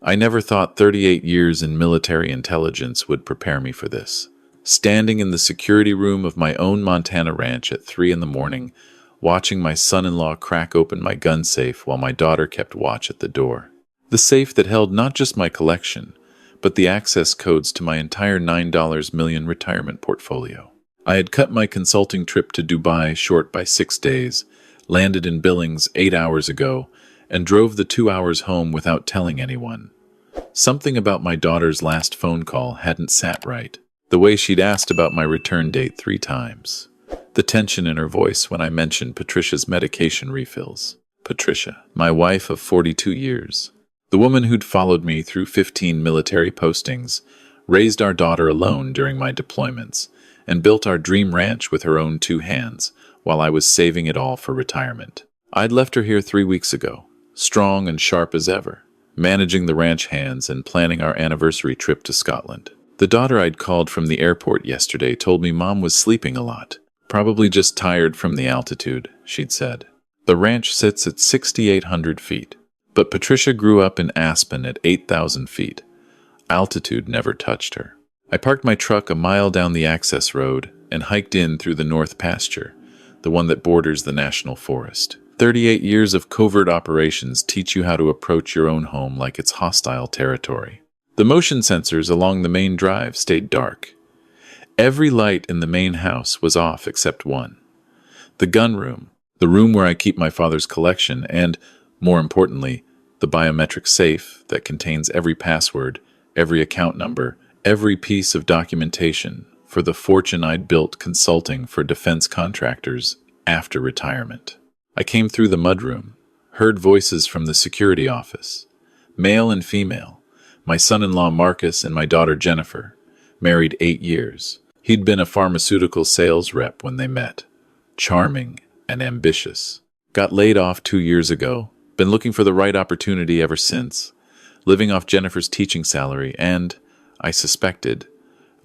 I never thought 38 years in military intelligence would prepare me for this. Standing in the security room of my own Montana ranch at 3 in the morning, watching my son-in-law crack open my gun safe while my daughter kept watch at the door. The safe that held not just my collection, but the access codes to my entire $9 million retirement portfolio. I had cut my consulting trip to Dubai short by 6 days, landed in Billings 8 hours ago, and drove the 2 hours home without telling anyone. Something about my daughter's last phone call hadn't sat right. The way she'd asked about my return date 3 times. The tension in her voice when I mentioned Patricia's medication refills. Patricia, my wife of 42 years. The woman who'd followed me through 15 military postings, raised our daughter alone during my deployments, and built our dream ranch with her own 2 hands while I was saving it all for retirement. I'd left her here 3 weeks ago, strong and sharp as ever, managing the ranch hands and planning our anniversary trip to Scotland. The daughter I'd called from the airport yesterday told me Mom was sleeping a lot. Probably just tired from the altitude, she'd said. The ranch sits at 6,800 feet, but Patricia grew up in Aspen at 8,000 feet. Altitude never touched her. I parked my truck a mile down the access road and hiked in through the north pasture, the one that borders the national forest. 38 years of covert operations teach you how to approach your own home like it's hostile territory. The motion sensors along the main drive stayed dark. Every light in the main house was off except one. The gun room, the room where I keep my father's collection, and, more importantly, the biometric safe that contains every password, every account number, every piece of documentation for the fortune I'd built consulting for defense contractors after retirement. I came through the mudroom, heard voices from the security office, male and female. My son-in-law Marcus and my daughter Jennifer, married 8 years. He'd been a pharmaceutical sales rep when they met. Charming and ambitious. Got laid off 2 years ago. Been looking for the right opportunity ever since. Living off Jennifer's teaching salary and, I suspected,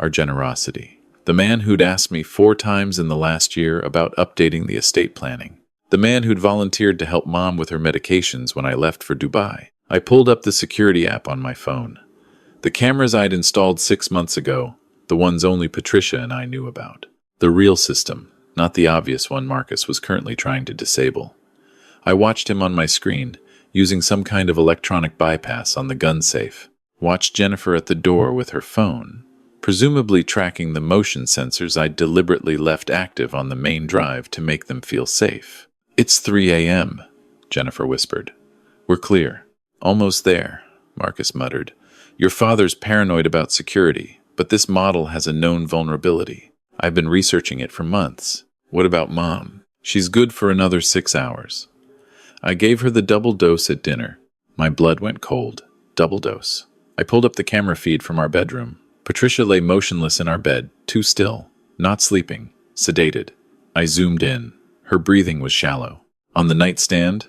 our generosity. The man who'd asked me 4 times in the last year about updating the estate planning. The man who'd volunteered to help Mom with her medications when I left for Dubai. I pulled up the security app on my phone. The cameras I'd installed 6 months ago, the ones only Patricia and I knew about. The real system, not the obvious one Marcus was currently trying to disable. I watched him on my screen, using some kind of electronic bypass on the gun safe. Watched Jennifer at the door with her phone, presumably tracking the motion sensors I'd deliberately left active on the main drive to make them feel safe. "It's 3 a.m., Jennifer whispered. "We're clear." "Almost there," Marcus muttered. "Your father's paranoid about security, but this model has a known vulnerability. I've been researching it for months. What about Mom? She's good for another 6 hours." I gave her the double dose at dinner. My blood went cold. Double dose. I pulled up the camera feed from our bedroom. Patricia lay motionless in our bed, too still, not sleeping, sedated. I zoomed in. Her breathing was shallow. On the nightstand,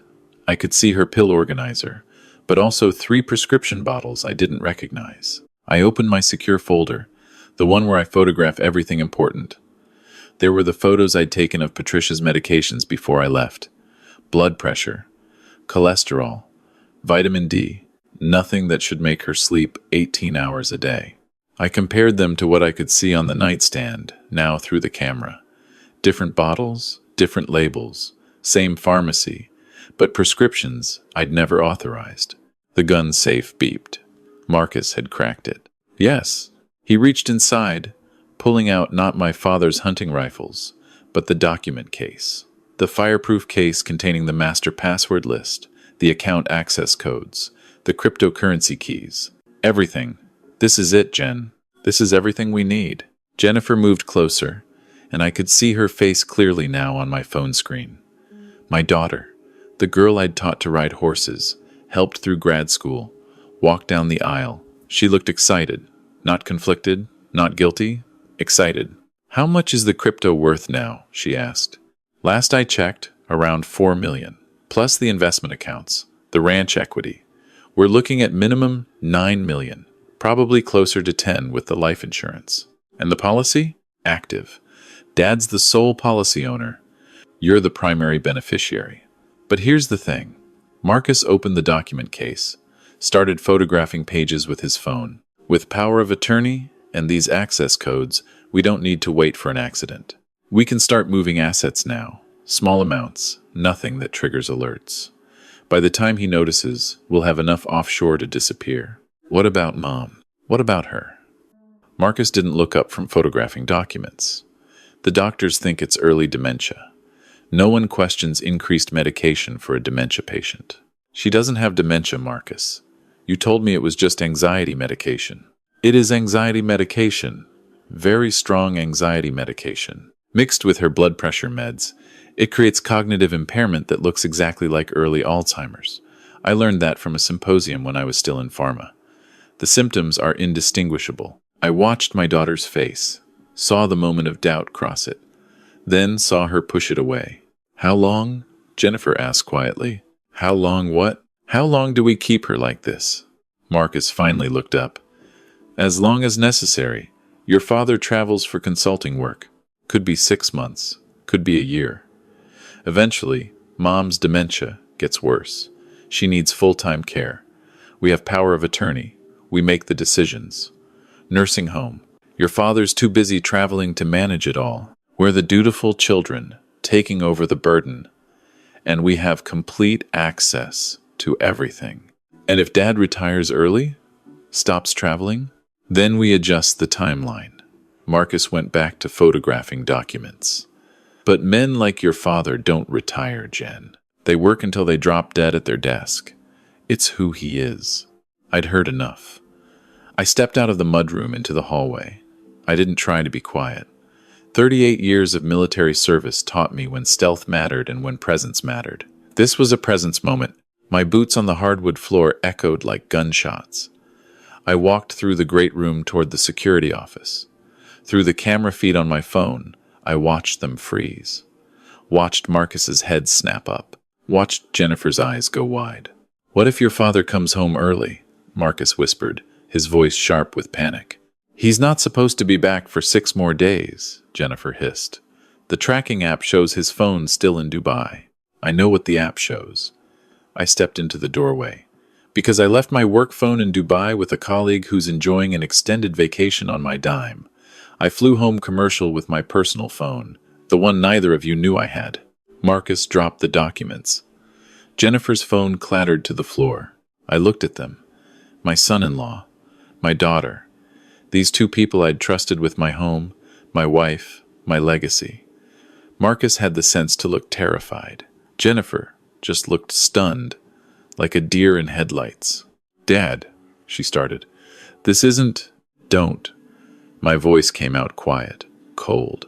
I could see her pill organizer, but also 3 prescription bottles I didn't recognize. I opened my secure folder, the one where I photograph everything important. There were the photos I'd taken of Patricia's medications before I left. Blood pressure, cholesterol, vitamin D, nothing that should make her sleep 18 hours a day. I compared them to what I could see on the nightstand, now through the camera. Different bottles, different labels, same pharmacy, but prescriptions I'd never authorized. The gun safe beeped. Marcus had cracked it. Yes. He reached inside, pulling out not my father's hunting rifles, but the document case. The fireproof case containing the master password list, the account access codes, the cryptocurrency keys. Everything. "This is it, Jen. This is everything we need." Jennifer moved closer, and I could see her face clearly now on my phone screen. My daughter, the girl I'd taught to ride horses, helped through grad school, walked down the aisle. She looked excited, not conflicted, not guilty, excited. "How much is the crypto worth now?" she asked. "Last I checked, around 4 million, plus the investment accounts, the ranch equity. We're looking at minimum 9 million, probably closer to 10 with the life insurance. And the policy? Active. Dad's the sole policy owner. You're the primary beneficiary. But here's the thing." Marcus opened the document case, started photographing pages with his phone. With power of attorney and these access codes, we don't need to wait for an accident. We can start moving assets now. Small amounts, nothing that triggers alerts. By the time he notices, we'll have enough offshore to disappear. What about Mom? What about her? Marcus didn't look up from photographing documents. The doctors think it's early dementia. No one questions increased medication for a dementia patient. She doesn't have dementia, Marcus. You told me it was just anxiety medication. It is anxiety medication. Very strong anxiety medication. Mixed with her blood pressure meds, it creates cognitive impairment that looks exactly like early Alzheimer's. I learned that from a symposium when I was still in pharma. The symptoms are indistinguishable. I watched my daughter's face, saw the moment of doubt cross it, then saw her push it away. How long? Jennifer asked quietly. How long what? How long do we keep her like this? Marcus finally looked up. As long as necessary. Your father travels for consulting work. Could be 6 months. Could be a year. Eventually, Mom's dementia gets worse. She needs full-time care. We have power of attorney. We make the decisions. Nursing home. Your father's too busy traveling to manage it all. We're the dutiful children, taking over the burden. And we have complete access to everything. And if Dad retires early, stops traveling, then we adjust the timeline. Marcus went back to photographing documents. But men like your father don't retire, Jen. They work until they drop dead at their desk. It's who he is. I'd heard enough. I stepped out of the mudroom into the hallway. I didn't try to be quiet. 38 years of military service taught me when stealth mattered and when presence mattered. This was a presence moment. My boots on the hardwood floor echoed like gunshots. I walked through the great room toward the security office. Through the camera feed on my phone, I watched them freeze. Watched Marcus's head snap up. Watched Jennifer's eyes go wide. What if your father comes home early? Marcus whispered, his voice sharp with panic. He's not supposed to be back for 6 more days, Jennifer hissed. The tracking app shows his phone still in Dubai. I know what the app shows. I stepped into the doorway. Because I left my work phone in Dubai with a colleague who's enjoying an extended vacation on my dime. I flew home commercial with my personal phone, the one neither of you knew I had. Marcus dropped the documents. Jennifer's phone clattered to the floor. I looked at them. My son-in-law, my daughter. These 2 people I'd trusted with my home, my wife, my legacy. Marcus had the sense to look terrified. Jennifer just looked stunned, like a deer in headlights. Dad, she started. This isn't... Don't. My voice came out quiet, cold.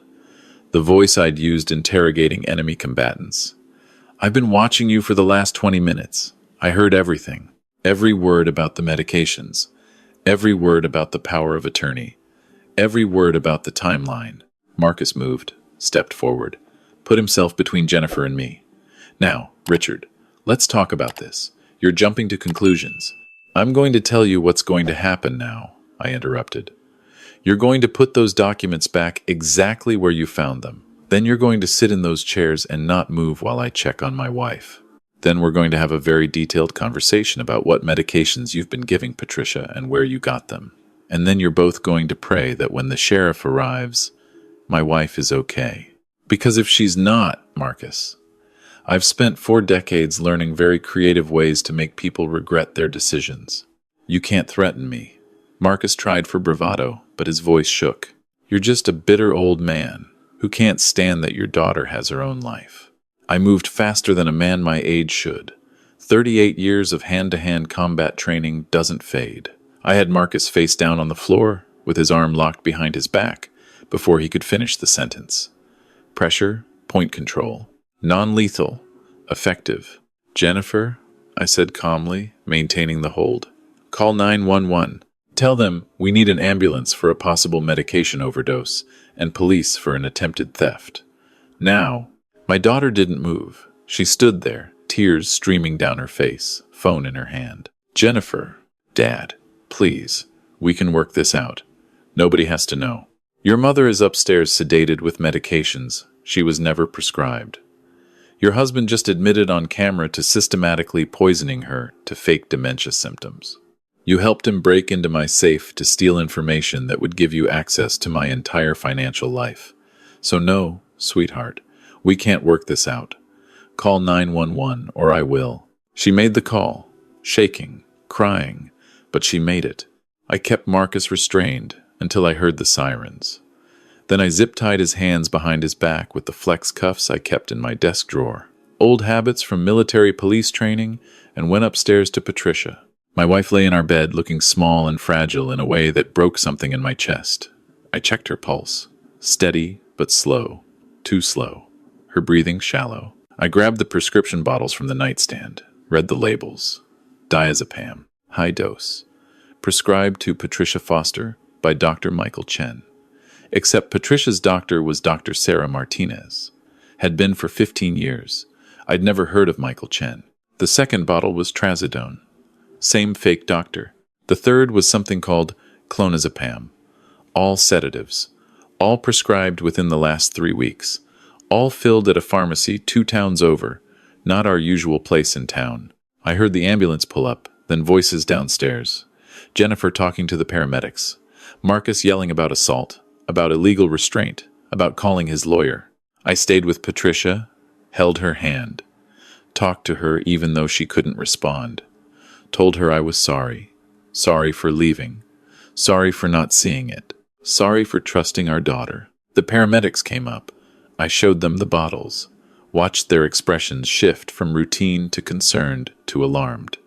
The voice I'd used interrogating enemy combatants. I've been watching you for the last 20 minutes. I heard everything. Every word about the medications. Every word about the power of attorney. Every word about the timeline. Marcus moved, stepped forward, put himself between Jennifer and me. Now, Richard, let's talk about this. You're jumping to conclusions. I'm going to tell you what's going to happen now, I interrupted. You're going to put those documents back exactly where you found them. Then you're going to sit in those chairs and not move while I check on my wife. Then we're going to have a very detailed conversation about what medications you've been giving Patricia and where you got them. And then you're both going to pray that when the sheriff arrives, my wife is okay. Because if she's not, Marcus, I've spent 4 decades learning very creative ways to make people regret their decisions. You can't threaten me. Marcus tried for bravado, but his voice shook. You're just a bitter old man who can't stand that your daughter has her own life. I moved faster than a man my age should. 38 years of hand-to-hand combat training doesn't fade. I had Marcus face down on the floor, with his arm locked behind his back, before he could finish the sentence. Pressure, point control. Non-lethal. Effective. Jennifer, I said calmly, maintaining the hold. Call 911. Tell them we need an ambulance for a possible medication overdose and police for an attempted theft. Now. My daughter didn't move. She stood there, tears streaming down her face, phone in her hand. Jennifer, Dad, please, we can work this out. Nobody has to know. Your mother is upstairs sedated with medications she was never prescribed. Your husband just admitted on camera to systematically poisoning her to fake dementia symptoms. You helped him break into my safe to steal information that would give you access to my entire financial life. So no, sweetheart, we can't work this out. Call 911 or I will. She made the call, shaking, crying, but she made it. I kept Marcus restrained until I heard the sirens. Then I zip-tied his hands behind his back with the flex cuffs I kept in my desk drawer. Old habits from military police training, and went upstairs to Patricia. My wife lay in our bed looking small and fragile in a way that broke something in my chest. I checked her pulse. Steady, but slow. Too slow. Her breathing shallow. I grabbed the prescription bottles from the nightstand, read the labels. Diazepam, high dose. Prescribed to Patricia Foster by Dr. Michael Chen. Except Patricia's doctor was Dr. Sarah Martinez. Had been for 15 years. I'd never heard of Michael Chen. The second bottle was trazodone. Same fake doctor. The third was something called clonazepam. All sedatives. All prescribed within the last 3 weeks. All filled at a pharmacy 2 towns over. Not our usual place in town. I heard the ambulance pull up, then voices downstairs. Jennifer talking to the paramedics. Marcus yelling about assault, about illegal restraint, about calling his lawyer. I stayed with Patricia, held her hand, talked to her even though she couldn't respond, told her I was sorry, sorry for leaving, sorry for not seeing it, sorry for trusting our daughter. The paramedics came up. I showed them the bottles, watched their expressions shift from routine to concerned to alarmed.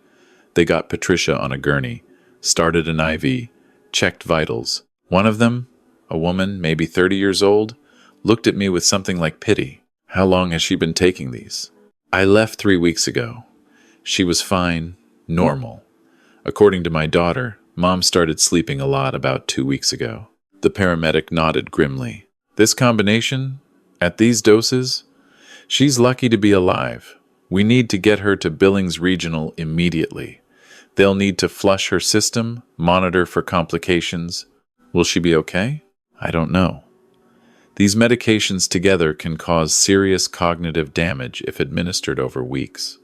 They got Patricia on a gurney, started an IV, checked vitals. One of them, a woman, maybe 30 years old, looked at me with something like pity. How long has she been taking these? I left 3 weeks ago. She was fine, normal. According to my daughter, Mom started sleeping a lot about 2 weeks ago. The paramedic nodded grimly. This combination, at these doses, she's lucky to be alive. We need to get her to Billings Regional immediately. They'll need to flush her system, monitor for complications. Will she be okay? I don't know. These medications together can cause serious cognitive damage if administered over weeks.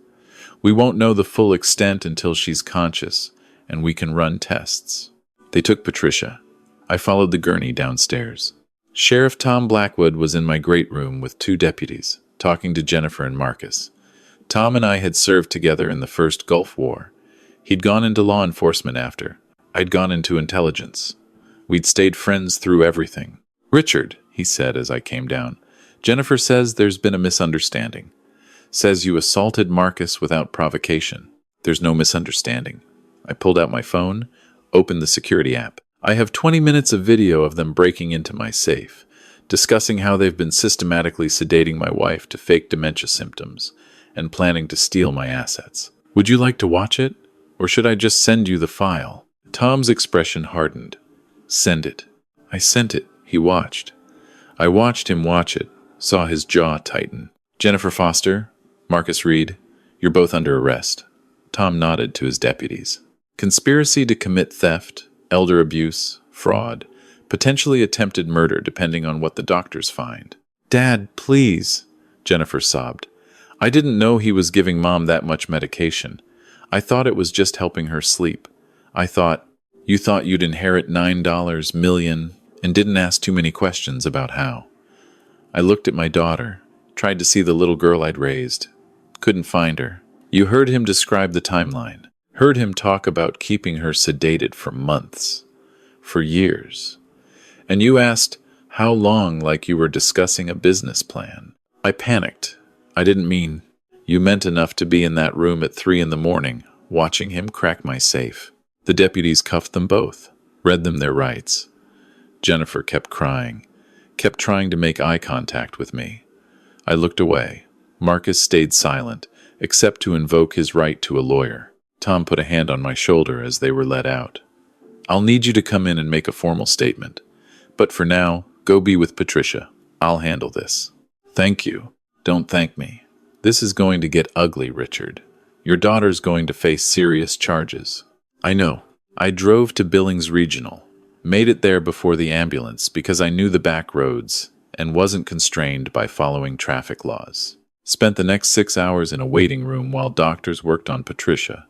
We won't know the full extent until she's conscious, and we can run tests. They took Patricia. I followed the gurney downstairs. Sheriff Tom Blackwood was in my great room with 2 deputies, talking to Jennifer and Marcus. Tom and I had served together in the first Gulf War. He'd gone into law enforcement after. I'd gone into intelligence. We'd stayed friends through everything. Richard, he said as I came down, Jennifer says there's been a misunderstanding. Says you assaulted Marcus without provocation. There's no misunderstanding. I pulled out my phone, opened the security app. I have 20 minutes of video of them breaking into my safe, discussing how they've been systematically sedating my wife to fake dementia symptoms, and planning to steal my assets. Would you like to watch it? Or should I just send you the file? Tom's expression hardened. Send it. I sent it. He watched. I watched him watch it, saw his jaw tighten. Jennifer Foster, Marcus Reed, you're both under arrest. Tom nodded to his deputies. Conspiracy to commit theft, elder abuse, fraud, potentially attempted murder depending on what the doctors find. Dad, please, Jennifer sobbed. I didn't know he was giving Mom that much medication. I thought it was just helping her sleep. You thought you'd inherit $9 million and didn't ask too many questions about how. I looked at my daughter, tried to see the little girl I'd raised. Couldn't find her. You heard him describe the timeline. Heard him talk about keeping her sedated for months. For years. And you asked, how long, like you were discussing a business plan. I panicked. I didn't mean. You meant enough to be in that room at 3 a.m, watching him crack my safe. The deputies cuffed them both, read them their rights. Jennifer kept crying, kept trying to make eye contact with me. I looked away. Marcus stayed silent, except to invoke his right to a lawyer. Tom put a hand on my shoulder as they were let out. I'll need you to come in and make a formal statement. But for now, go be with Patricia. I'll handle this. Thank you. Don't thank me. This is going to get ugly, Richard. Your daughter's going to face serious charges. I know. I drove to Billings Regional. Made it there before the ambulance because I knew the back roads and wasn't constrained by following traffic laws. Spent the next 6 hours in a waiting room while doctors worked on Patricia,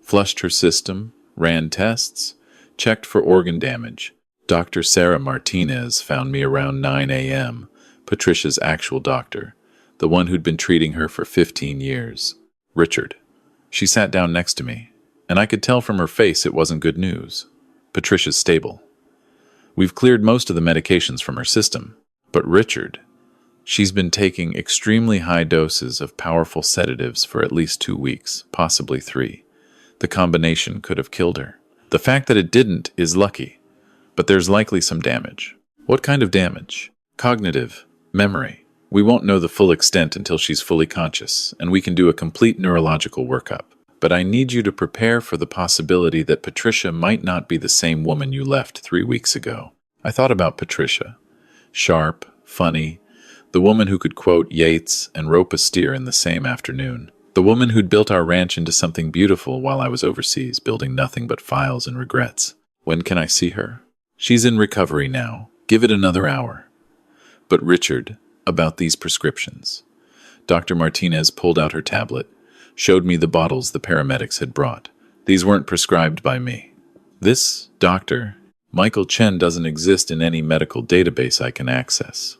flushed her system, ran tests, checked for organ damage. Dr. Sarah Martinez found me around 9 a.m., Patricia's actual doctor, the one who'd been treating her for 15 years. Richard. She sat down next to me, and I could tell from her face it wasn't good news. Patricia's stable. We've cleared most of the medications from her system. But Richard, she's been taking extremely high doses of powerful sedatives for at least 2 weeks, possibly 3. The combination could have killed her. The fact that it didn't is lucky, but there's likely some damage. What kind of damage? Cognitive, memory. We won't know the full extent until she's fully conscious, and we can do a complete neurological workup. But I need you to prepare for the possibility that Patricia might not be the same woman you left 3 weeks ago. I thought about Patricia. Sharp, funny, the woman who could quote Yeats and rope a steer in the same afternoon. The woman who'd built our ranch into something beautiful while I was overseas, building nothing but files and regrets. When can I see her? She's in recovery now. Give it another hour. But Richard, about these prescriptions. Dr. Martinez pulled out her tablet, showed me the bottles the paramedics had brought. These weren't prescribed by me. This doctor, Michael Chen, doesn't exist in any medical database I can access.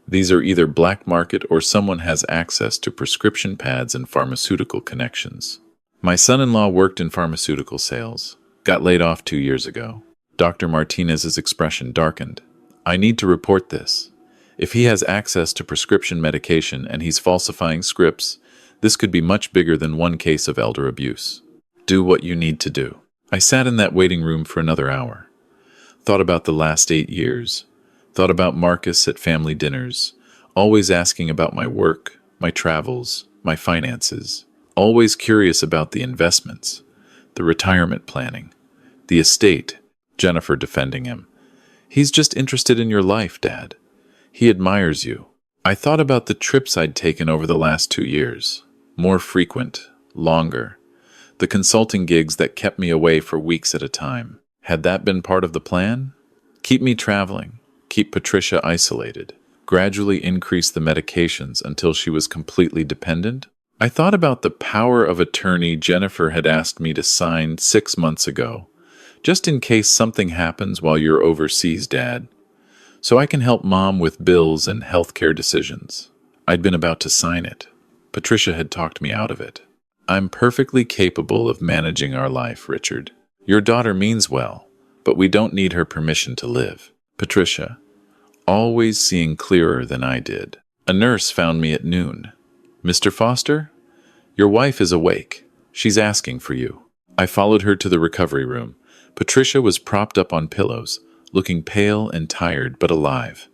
These are either black market or someone has access to prescription pads and pharmaceutical connections. My son-in-law worked in pharmaceutical sales, got laid off 2 years ago. Dr. Martinez's expression darkened. I need to report this. If he has access to prescription medication and he's falsifying scripts, this could be much bigger than one case of elder abuse. Do what you need to do. I sat in that waiting room for another hour. Thought about the last 8 years. Thought about Marcus at family dinners, always asking about my work, my travels, my finances. Always curious about the investments, the retirement planning, the estate. Jennifer defending him. He's just interested in your life, Dad. He admires you. I thought about the trips I'd taken over the last 2 years. More frequent, longer. The consulting gigs that kept me away for weeks at a time. Had that been part of the plan? Keep me traveling. Keep Patricia isolated. Gradually increase the medications until she was completely dependent? I thought about the power of attorney Jennifer had asked me to sign 6 months ago. Just in case something happens while you're overseas, Dad. So I can help Mom with bills and healthcare decisions. I'd been about to sign it. Patricia had talked me out of it. I'm perfectly capable of managing our life, Richard. Your daughter means well, but we don't need her permission to live. Patricia, always seeing clearer than I did. A nurse found me at noon. Mr. Foster, your wife is awake. She's asking for you. I followed her to the recovery room. Patricia was propped up on pillows, looking pale and tired but alive.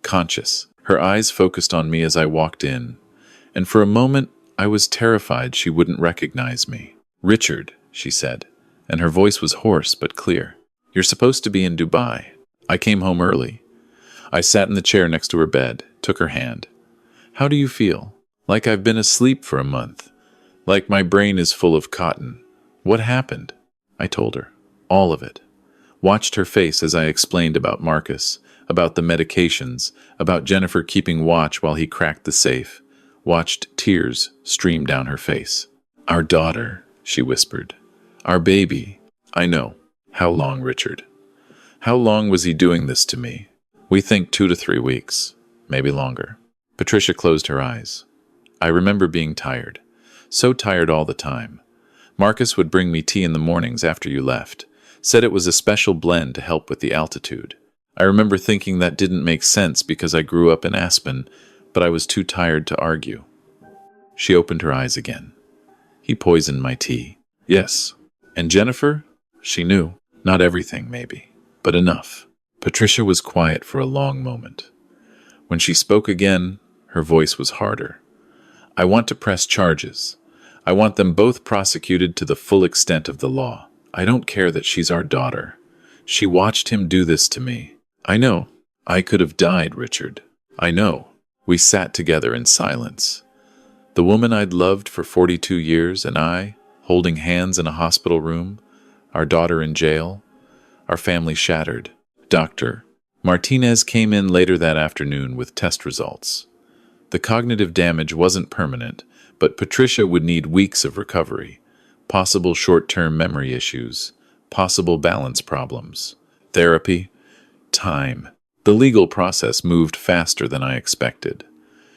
Conscious, her eyes focused on me as I walked in, and for a moment I was terrified she wouldn't recognize me. Richard, she said, and her voice was hoarse but clear. You're supposed to be in Dubai. I came home early. I sat in the chair next to her bed, took her hand. How do you feel? Like I've been asleep for a month. Like my brain is full of cotton. What happened? I told her. All of it. Watched her face as I explained about Marcus, about the medications, about Jennifer keeping watch while he cracked the safe. Watched tears stream down her face. Our daughter, she whispered. Our baby. I know. How long, Richard? How long was he doing this to me? We think 2 to 3 weeks, maybe longer. Patricia closed her eyes. I remember being tired. So tired all the time. Marcus would bring me tea in the mornings after you left. Said it was a special blend to help with the altitude. I remember thinking that didn't make sense because I grew up in Aspen, but I was too tired to argue. She opened her eyes again. He poisoned my tea. Yes. And Jennifer? She knew. Not everything, maybe, but enough. Patricia was quiet for a long moment. When she spoke again, her voice was harder. I want to press charges. I want them both prosecuted to the full extent of the law. I don't care that she's our daughter. She watched him do this to me. I know. I could have died, Richard. I know. We sat together in silence. The woman I'd loved for 42 years and I, holding hands in a hospital room, our daughter in jail, our family shattered. Dr. Martinez came in later that afternoon with test results. The cognitive damage wasn't permanent, but Patricia would need weeks of recovery, possible short-term memory issues, possible balance problems, therapy, time. The legal process moved faster than I expected.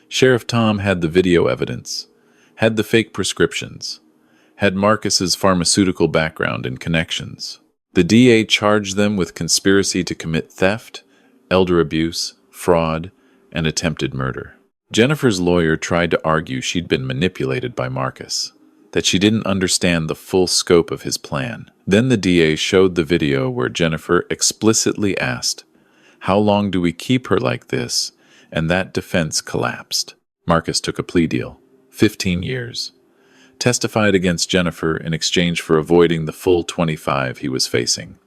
Sheriff Tom had the video evidence, had the fake prescriptions, had Marcus's pharmaceutical background and connections. The DA charged them with conspiracy to commit theft, elder abuse, fraud, and attempted murder. Jennifer's lawyer tried to argue she'd been manipulated by Marcus, that she didn't understand the full scope of his plan. Then the DA showed the video where Jennifer explicitly asked, "How long do we keep her like this?" And that defense collapsed. Marcus took a plea deal, 15 years. Testified against Jennifer in exchange for avoiding the full 25 he was facing.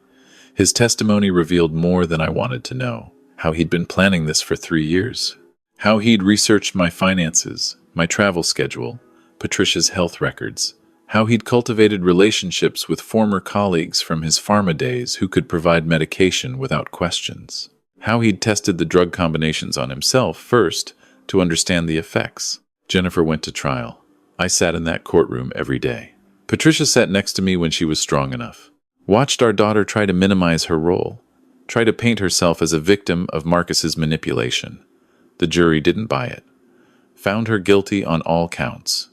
His testimony revealed more than I wanted to know. How he'd been planning this for 3 years. How he'd researched my finances, my travel schedule, Patricia's health records. How he'd cultivated relationships with former colleagues from his pharma days who could provide medication without questions. How he'd tested the drug combinations on himself first to understand the effects. Jennifer went to trial. I sat in that courtroom every day. Patricia sat next to me when she was strong enough. Watched our daughter try to minimize her role. Try to paint herself as a victim of Marcus's manipulation. The jury didn't buy it. Found her guilty on all counts.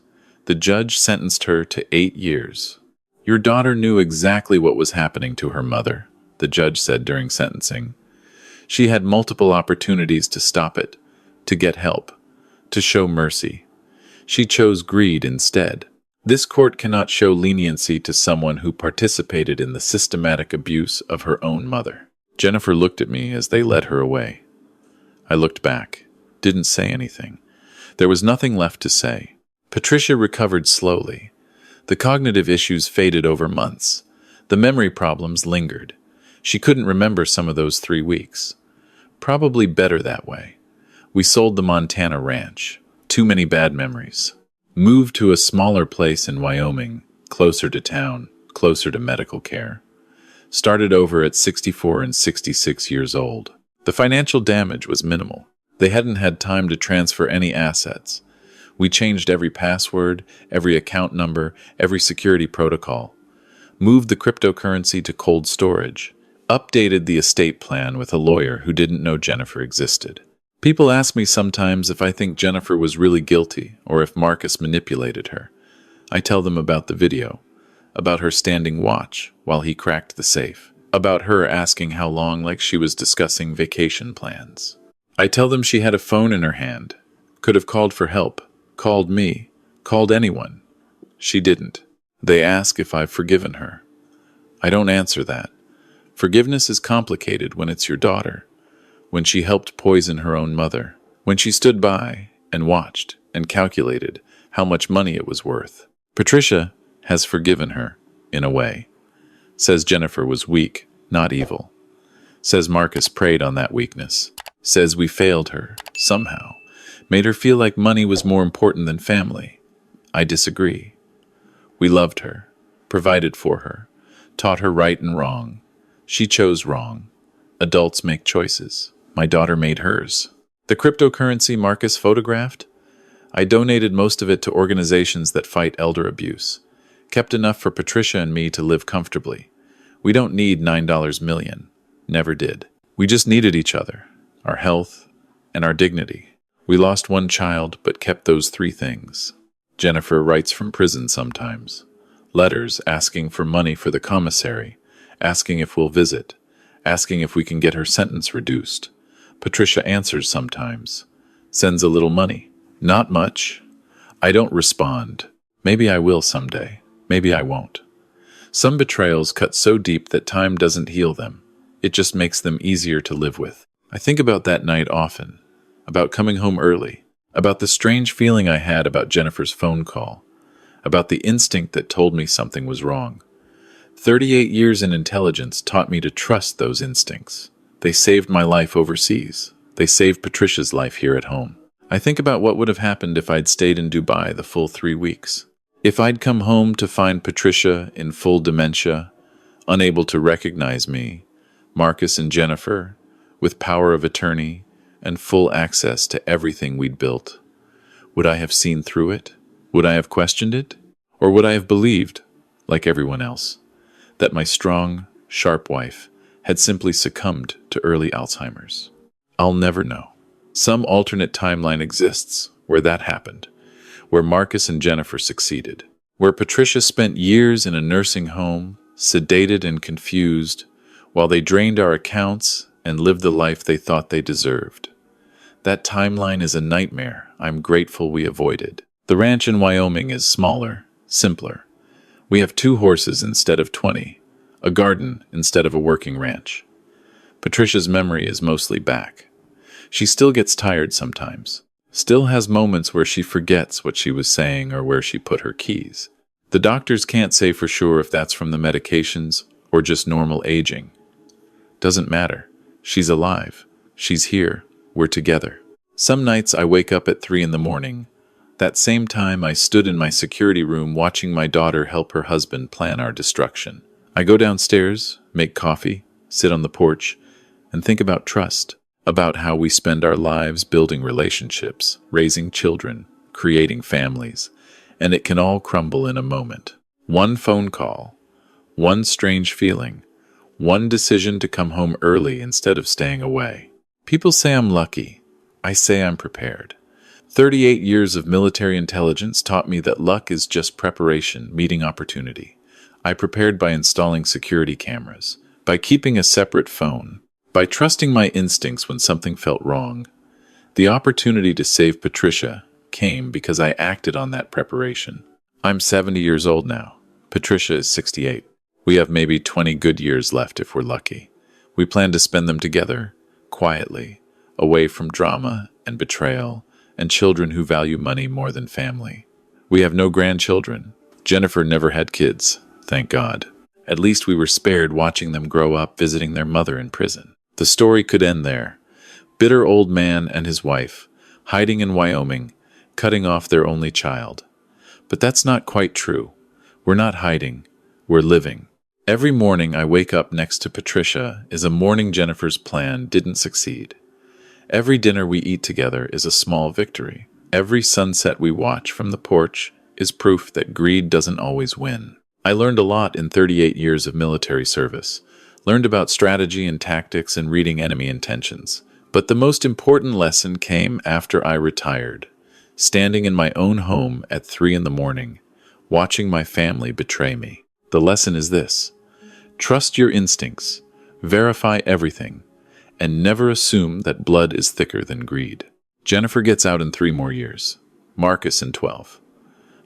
The judge sentenced her to 8 years. Your daughter knew exactly what was happening to her mother, the judge said during sentencing. She had multiple opportunities to stop it, to get help, to show mercy. She chose greed instead. This court cannot show leniency to someone who participated in the systematic abuse of her own mother. Jennifer looked at me as they led her away. I looked back, didn't say anything. There was nothing left to say. Patricia recovered slowly. The cognitive issues faded over months. The memory problems lingered. She couldn't remember some of those 3 weeks. Probably better that way. We sold the Montana ranch. Too many bad memories. Moved to a smaller place in Wyoming, closer to town, closer to medical care. Started over at 64 and 66 years old. The financial damage was minimal. They hadn't had time to transfer any assets. We changed every password, every account number, every security protocol. Moved the cryptocurrency to cold storage. Updated the estate plan with a lawyer who didn't know Jennifer existed. People ask me sometimes if I think Jennifer was really guilty or if Marcus manipulated her. I tell them about the video, about her standing watch while he cracked the safe, about her asking how long like she was discussing vacation plans. I tell them she had a phone in her hand, could have called for help, called me, called anyone. She didn't. They ask if I've forgiven her. I don't answer that. Forgiveness is complicated when it's your daughter. When she helped poison her own mother, when she stood by and watched and calculated how much money it was worth. Patricia has forgiven her, in a way. Says Jennifer was weak, not evil. Says Marcus preyed on that weakness. Says we failed her, somehow. Made her feel like money was more important than family. I disagree. We loved her, provided for her, taught her right and wrong. She chose wrong. Adults make choices. My daughter made hers. The cryptocurrency Marcus photographed? I donated most of it to organizations that fight elder abuse. Kept enough for Patricia and me to live comfortably. We don't need $9 million. Never did. We just needed each other, our health, and our dignity. We lost one child, but kept those 3 things. Jennifer writes from prison sometimes. Letters asking for money for the commissary, asking if we'll visit, asking if we can get her sentence reduced. Patricia answers sometimes, sends a little money. Not much. I don't respond. Maybe I will someday. Maybe I won't. Some betrayals cut so deep that time doesn't heal them. It just makes them easier to live with. I think about that night often, about coming home early, about the strange feeling I had about Jennifer's phone call, about the instinct that told me something was wrong. 38 years in intelligence taught me to trust those instincts. They saved my life overseas. They saved Patricia's life here at home. I think about what would have happened if I'd stayed in Dubai the full 3 weeks. If I'd come home to find Patricia in full dementia, unable to recognize me, Marcus and Jennifer, with power of attorney and full access to everything we'd built. Would I have seen through it? Would I have questioned it? Or would I have believed, like everyone else, that my strong, sharp wife had simply succumbed to early Alzheimer's? I'll never know. Some alternate timeline exists where that happened, where Marcus and Jennifer succeeded, where Patricia spent years in a nursing home, sedated and confused, while they drained our accounts and lived the life they thought they deserved. That timeline is a nightmare I'm grateful we avoided. The ranch in Wyoming is smaller, simpler. We have 2 horses instead of 20, a garden instead of a working ranch. Patricia's memory is mostly back. She still gets tired sometimes, still has moments where she forgets what she was saying or where she put her keys. The doctors can't say for sure if that's from the medications or just normal aging. Doesn't matter. She's alive. She's here. We're together. Some nights I wake up at 3 in the morning. That same time I stood in my security room watching my daughter help her husband plan our destruction. I go downstairs, make coffee, sit on the porch, and think about trust, about how we spend our lives building relationships, raising children, creating families, and it can all crumble in a moment. One phone call, one strange feeling, one decision to come home early instead of staying away. People say I'm lucky. I say I'm prepared. 38 years of military intelligence taught me that luck is just preparation meeting opportunity. I prepared by installing security cameras, by keeping a separate phone, by trusting my instincts when something felt wrong. The opportunity to save Patricia came because I acted on that preparation. I'm 70 years old now. Patricia is 68. We have maybe 20 good years left if we're lucky. We plan to spend them together, quietly, away from drama and betrayal and children who value money more than family. We have no grandchildren. Jennifer never had kids, thank God. At least we were spared watching them grow up visiting their mother in prison. The story could end there. Bitter old man and his wife, hiding in Wyoming, cutting off their only child. But that's not quite true. We're not hiding. We're living. Every morning I wake up next to Patricia is a morning Jennifer's plan didn't succeed. Every dinner we eat together is a small victory. Every sunset we watch from the porch is proof that greed doesn't always win. I learned a lot in 38 years of military service. Learned about strategy and tactics and reading enemy intentions. But the most important lesson came after I retired, standing in my own home at 3 in the morning, watching my family betray me. The lesson is this: trust your instincts, verify everything, and never assume that blood is thicker than greed. Jennifer gets out in 3 more years, Marcus in 12.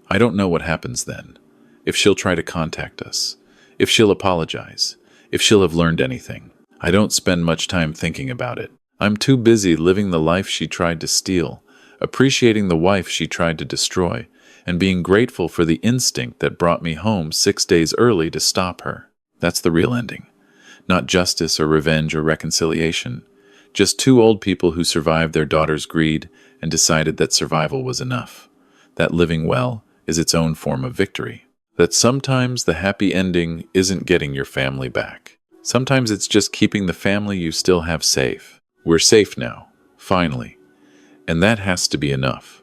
I don't know what happens then, if she'll try to contact us, if she'll apologize, if she'll have learned anything. I don't spend much time thinking about it. I'm too busy living the life she tried to steal, appreciating the wife she tried to destroy, and being grateful for the instinct that brought me home 6 days early to stop her. That's the real ending. Not justice or revenge or reconciliation. Just 2 old people who survived their daughter's greed and decided that survival was enough. That living well is its own form of victory. That sometimes the happy ending isn't getting your family back. Sometimes it's just keeping the family you still have safe. We're safe now, finally. And that has to be enough.